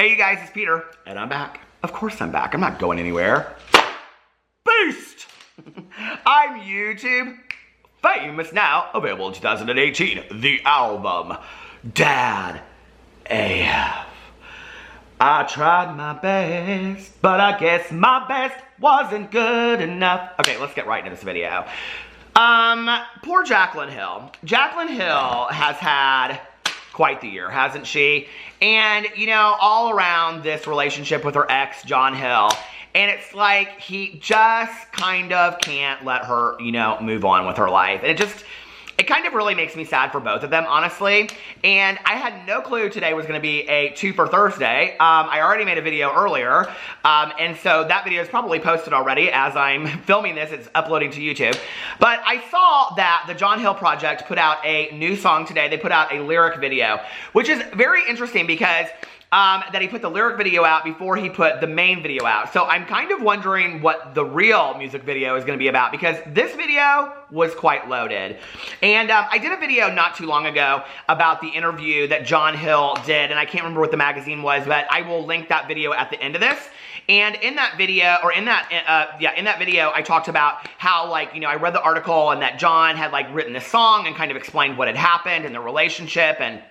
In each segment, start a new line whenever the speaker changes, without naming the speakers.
Hey you guys, it's Peter, and I'm back. Of course I'm back. I'm not going anywhere. Beast! I'm YouTube famous now, available in 2018. The album, Dad AF. I tried my best, but I guess my best wasn't good enough. Okay, let's get right into this video. Poor Jaclyn Hill. Jaclyn Hill has had quite the year, hasn't she? And, you know, all around this relationship with her ex, John Hill, and it's like he just kind of can't let her, you know, move on with her life. And it kind of really makes me sad for both of them, honestly. And I had no clue today was going to be a 2 for Thursday. I already made a video earlier, and so that video is probably posted already. As I'm filming this, it's uploading to YouTube. But I saw that the John Hill Project put out a new song today. They put out a lyric video, which is very interesting because that he put the lyric video out before he put the main video out. So I'm kind of wondering what the real music video is going to be about, because this video was quite loaded. And I did a video not too long ago about the interview that John Hill did, and I can't remember what the magazine was, but I will link that video at the end of this. And in that video, or in that video, I talked about how, like, you know, I read the article and that John had, like, written this song and kind of explained what had happened in the relationship and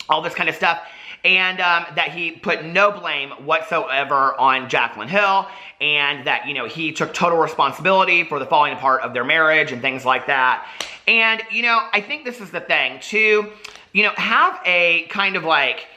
all this kind of stuff. And that he put no blame whatsoever on Jaclyn Hill, and that, you know, he took total responsibility for the falling apart of their marriage and things like that. And, you know, I think this is the thing, to, you know, have a kind of like,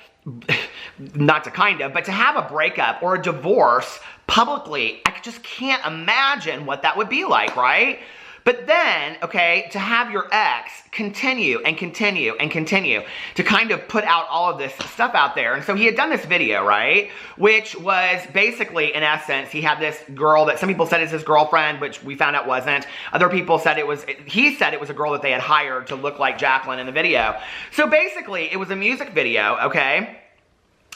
not to kind of, but to have a breakup or a divorce publicly, I just can't imagine what that would be like, right? But then, okay, to have your ex continue and continue and continue to kind of put out all of this stuff out there. And so he had done this video, right? Which was basically, in essence, he had this girl that some people said is his girlfriend, which we found out wasn't. Other people said he said it was a girl that they had hired to look like Jaclyn in the video. So basically, it was a music video, okay?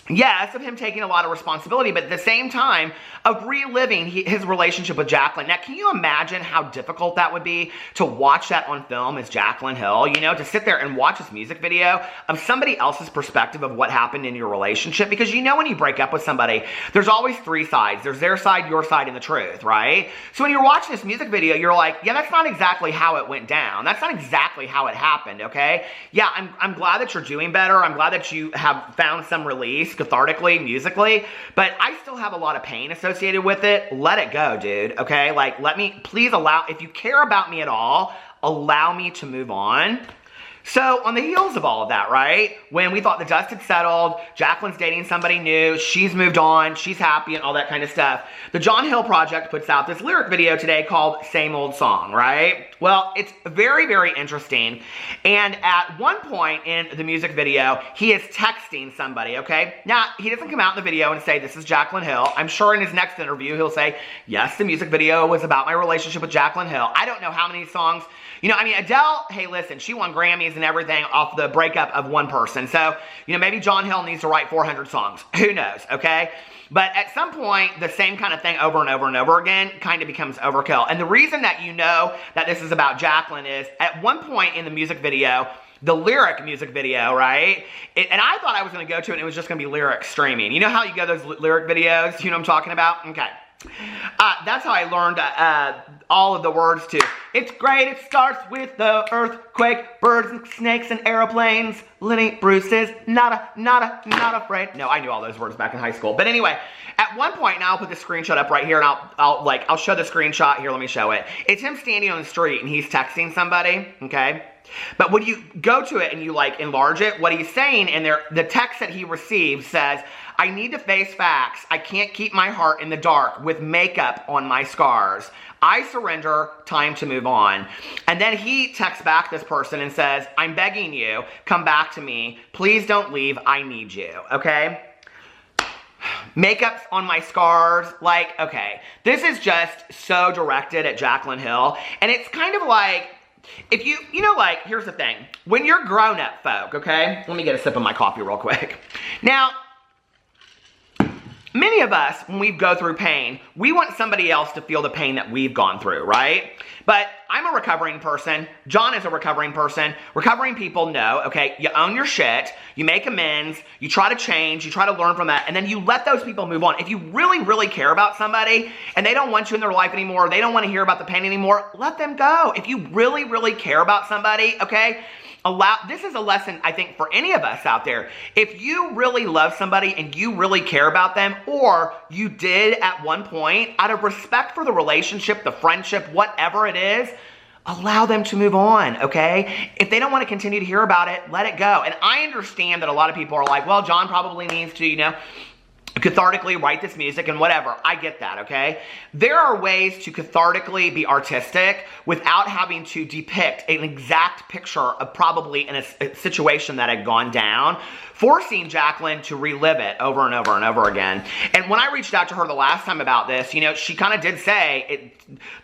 Yes, of him taking a lot of responsibility, but at the same time of reliving his relationship with Jaclyn. Now, can you imagine how difficult that would be to watch that on film as Jaclyn Hill? You know, to sit there and watch this music video of somebody else's perspective of what happened in your relationship. Because you know, when you break up with somebody, there's always 3 sides. There's their side, your side, and the truth, right? So when you're watching this music video, you're like, yeah, that's not exactly how it went down. That's not exactly how it happened, okay? Yeah, I'm glad that you're doing better. I'm glad that you have found some release cathartically, musically, but I still have a lot of pain associated with it. Let it go, dude, okay? Like, please allow, if you care about me at all, allow me to move on. So, on the heels of all of that, right, when we thought the dust had settled, Jaclyn's dating somebody new, she's moved on, she's happy and all that kind of stuff, the John Hill Project puts out this lyric video today called Same Old Song, right? Well, it's very, very interesting, and at one point in the music video, he is texting somebody, okay? Now, he doesn't come out in the video and say, this is Jaclyn Hill. I'm sure in his next interview, he'll say, yes, the music video was about my relationship with Jaclyn Hill. I don't know how many songs, you know, I mean, Adele, hey, listen, she won Grammys and everything off the breakup of one person. So, you know, maybe John Hill needs to write 400 songs. Who knows, okay? But at some point, the same kind of thing over and over and over again kind of becomes overkill. And the reason that you know that this is about Jaclyn is, at one point in the music video, the lyric music video, right? And I thought I was going to go to it and it was just going to be lyric streaming. You know how you go to those lyric videos? You know what I'm talking about? Okay. That's how I learned all of the words to "It's great, it starts with the earthquake, birds and snakes and airplanes, Lenny Bruce is not afraid." No, I knew all those words back in high school. But anyway, at one point, now I'll put the screenshot up right here, and I'll show the screenshot here. Let me show it. It's him standing on the street and he's texting somebody, okay? But when you go to it and you like enlarge it, what he's saying in there, the text that he received says, I need to face facts. I can't keep my heart in the dark with makeup on my scars. I surrender, time to move on. And then he texts back this person and says, I'm begging you, come back to me. Please don't leave, I need you, okay? Makeup's on my scars, like, okay. This is just so directed at Jaclyn Hill. And it's kind of like, if you know, like, here's the thing. When you're grown-up folk, okay? Let me get a sip of my coffee real quick. Now, many of us, when we go through pain, we want somebody else to feel the pain that we've gone through, right? But I'm a recovering person. John is a recovering person. Recovering people know, okay, you own your shit, you make amends, you try to change, you try to learn from that, and then you let those people move on. If you really, really care about somebody and they don't want you in their life anymore, they don't want to hear about the pain anymore, let them go. If you really, really care about somebody, okay, this is a lesson, I think, for any of us out there. If you really love somebody and you really care about them, or you did at one point, out of respect for the relationship, the friendship, whatever it is, allow them to move on, okay? If they don't want to continue to hear about it, let it go. And I understand that a lot of people are like, well, John probably needs to, cathartically write this music and whatever. I get that, okay? There are ways to cathartically be artistic without having to depict an exact picture of probably in a situation that had gone down, forcing Jaclyn to relive it over and over and over again. And when I reached out to her the last time about this, she kind of did say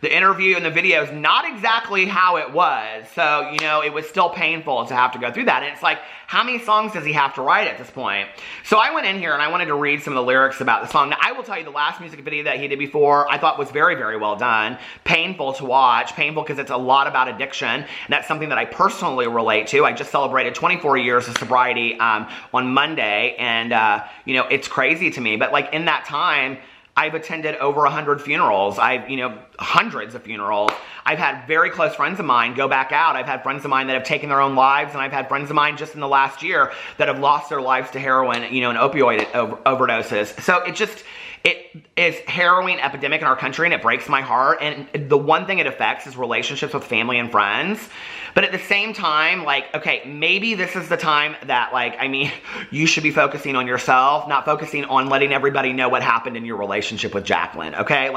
the interview and the video is not exactly how it was. So, it was still painful to have to go through that. And it's like, how many songs does he have to write at this point? So I went in here and I wanted to read some of the lyrics about the song. Now, I will tell you, the last music video that he did before, I thought was very, very well done. Painful to watch. Painful because it's a lot about addiction. And that's something that I personally relate to. I just celebrated 24 years of sobriety on Monday. And, it's crazy to me. But, in that time, I've attended over 100 funerals. Hundreds of funerals. I've had very close friends of mine go back out. I've had friends of mine that have taken their own lives, and I've had friends of mine just in the last year that have lost their lives to heroin, and opioid overdoses. So it is harrowing epidemic in our country, and it breaks my heart. And the one thing it affects is relationships with family and friends. But at the same time, okay, maybe this is the time that, you should be focusing on yourself, not focusing on letting everybody know what happened in your relationship with Jaclyn, okay?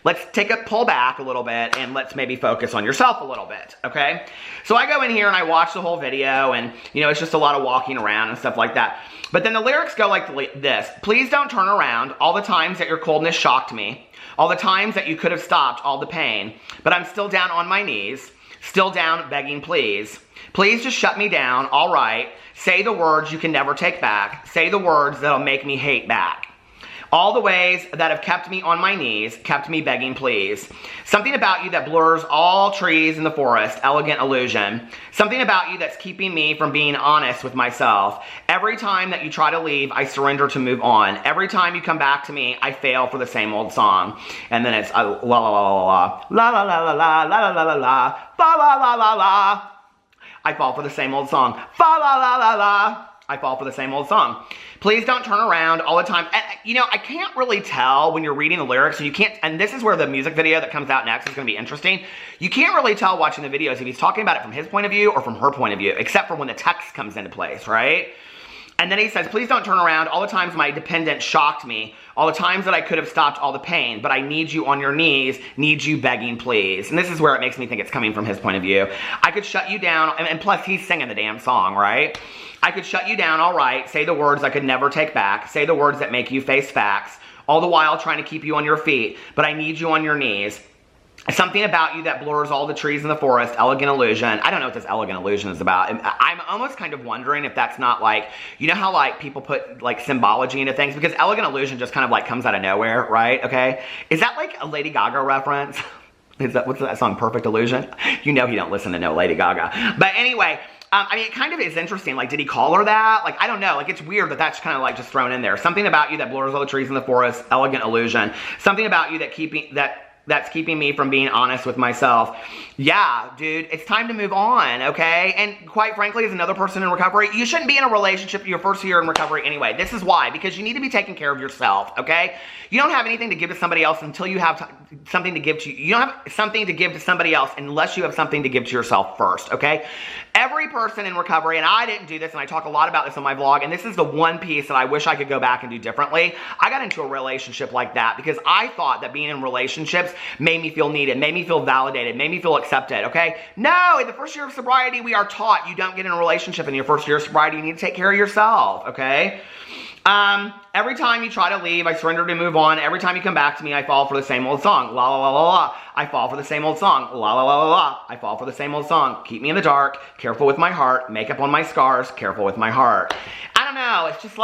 Let's take a pull back a little bit and let's maybe focus on yourself a little bit, okay? So I go in here and I watch the whole video, and, it's just a lot of walking around and stuff like that. But then the lyrics go like this. Please don't turn around. All the times that your coldness shocked me. All the times that you could have stopped all the pain. But I'm still down on my knees. Still down begging please. Please just shut me down, all right. Say the words you can never take back. Say the words that'll make me hate back. All the ways that have kept me on my knees, kept me begging please. Something about you that blurs all trees in the forest, elegant illusion. Something about you that's keeping me from being honest with myself. Every time that you try to leave, I surrender to move on. Every time you come back to me, I fail for the same old song. And then it's la la la la la la la la la la la la la la la la la la. I fall for the same old song. Fa la la la la. I fall for the same old song. Please don't turn around all the time. And, I can't really tell when you're reading the lyrics, and you can't, and this is where the music video that comes out next is going to be interesting. You can't really tell watching the videos if he's talking about it from his point of view or from her point of view, except for when the text comes into place, right? And then he says, please don't turn around. All the times my dependent shocked me. All the times that I could have stopped all the pain. But I need you on your knees. Need you begging, please. And this is where it makes me think it's coming from his point of view. I could shut you down. And plus, he's singing the damn song, right? I could shut you down, all right. Say the words I could never take back. Say the words that make you face facts. All the while trying to keep you on your feet. But I need you on your knees. Something about you that blurs all the trees in the forest, elegant illusion. I don't know what this elegant illusion is about. I'm almost kind of wondering if that's not how people put symbology into things, because elegant illusion just kind of comes out of nowhere, right? Okay. Is that a Lady Gaga reference? What's that song, Perfect Illusion? You don't listen to no Lady Gaga. But anyway, it kind of is interesting. Did he call her that? I don't know. It's weird that that's kind of just thrown in there. Something about you that blurs all the trees in the forest, elegant illusion. Something about you that's keeping me from being honest with myself. Yeah, dude, it's time to move on, okay? And quite frankly, as another person in recovery, you shouldn't be in a relationship your first year in recovery anyway. This is why, because you need to be taking care of yourself, okay? You don't have anything to give to somebody else until you have something to give to you. You don't have something to give to somebody else unless you have something to give to yourself first, okay? Every person in recovery, and I didn't do this, and I talk a lot about this on my vlog, and this is the one piece that I wish I could go back and do differently. I got into a relationship like that because I thought that being in relationships made me feel needed, made me feel validated, made me feel accepted, okay? No, in the first year of sobriety, we are taught you don't get in a relationship in your first year of sobriety. You need to take care of yourself, okay? Every time you try to leave, I surrender to move on. Every time you come back to me, I fall for the same old song. La la la la la. I fall for the same old song. La la la la la. I fall for the same old song. Keep me in the dark. Careful with my heart. Makeup on my scars. Careful with my heart. I don't know. It's just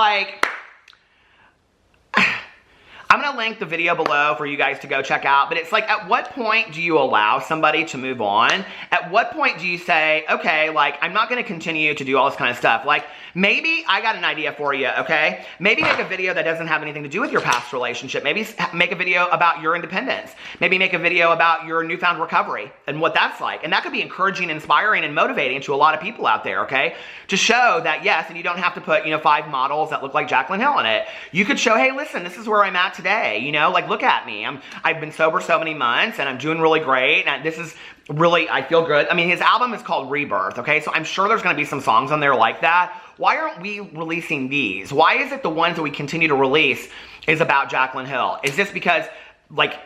I'm gonna link the video below for you guys to go check out, but it's like, at what point do you allow somebody to move on? At what point do you say, okay, like, I'm not gonna continue to do all this kind of stuff? Like, maybe I got an idea for you, okay? Maybe make a video that doesn't have anything to do with your past relationship. Maybe make a video about your independence. Maybe make a video about your newfound recovery and what that's like. And that could be encouraging, inspiring, and motivating to a lot of people out there, okay? To show that, yes, and you don't have to put, 5 models that look like Jaclyn Hill in it. You could show, hey, listen, this is where I'm at today, like, look at me. I've been sober so many months, and I'm doing really great, and this is really, I feel good. I mean, his album is called Rebirth, okay? So I'm sure there's gonna be some songs on there like that. Why aren't we releasing these? Why is it the ones that we continue to release is about Jaclyn Hill? Is this because, like,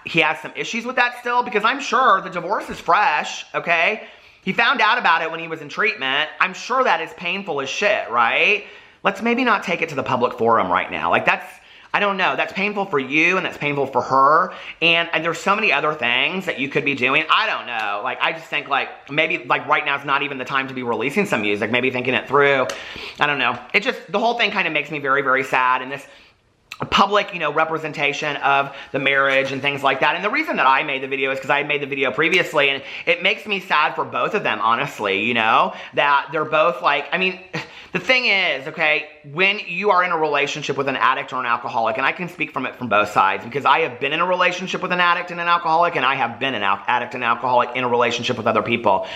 he has some issues with that still? Because I'm sure the divorce is fresh, okay? He found out about it when he was in treatment. I'm sure that is painful as shit, right? Let's maybe not take it to the public forum right now. Like, that's, I don't know, that's painful for you and that's painful for her. And there's so many other things that you could be doing. I don't know. Like, I just think, like, maybe, like, right now is not even the time to be releasing some music. Maybe thinking it through. I don't know. It just, the whole thing kind of makes me very, very sad. And this public, representation of the marriage and things like that. And the reason that I made the video is because I made the video previously, and it makes me sad for both of them, honestly, that they're both like, I mean, the thing is, okay, when you are in a relationship with an addict or an alcoholic, and I can speak from it from both sides, because I have been in a relationship with an addict and an alcoholic, and I have been an addict and alcoholic in a relationship with other people.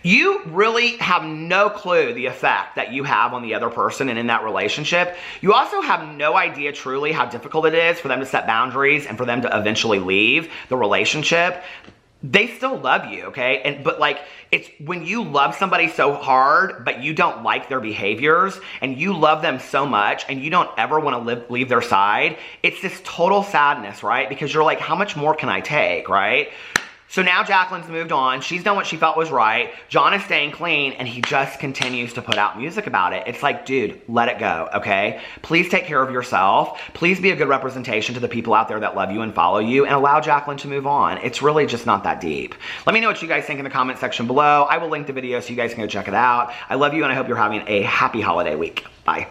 You really have no clue the effect that you have on the other person and in that relationship. You also have no idea truly how difficult it is for them to set boundaries and for them to eventually leave the relationship. They still love you, okay? But like, it's when you love somebody so hard, but you don't like their behaviors, and you love them so much, and you don't ever want to leave their side, it's this total sadness, right? Because you're like, how much more can I take, right? So now Jaclyn's moved on. She's done what she felt was right. John is staying clean, and he just continues to put out music about it. It's like, dude, let it go, okay? Please take care of yourself. Please be a good representation to the people out there that love you and follow you, and allow Jaclyn to move on. It's really just not that deep. Let me know what you guys think in the comment section below. I will link the video so you guys can go check it out. I love you, and I hope you're having a happy holiday week. Bye.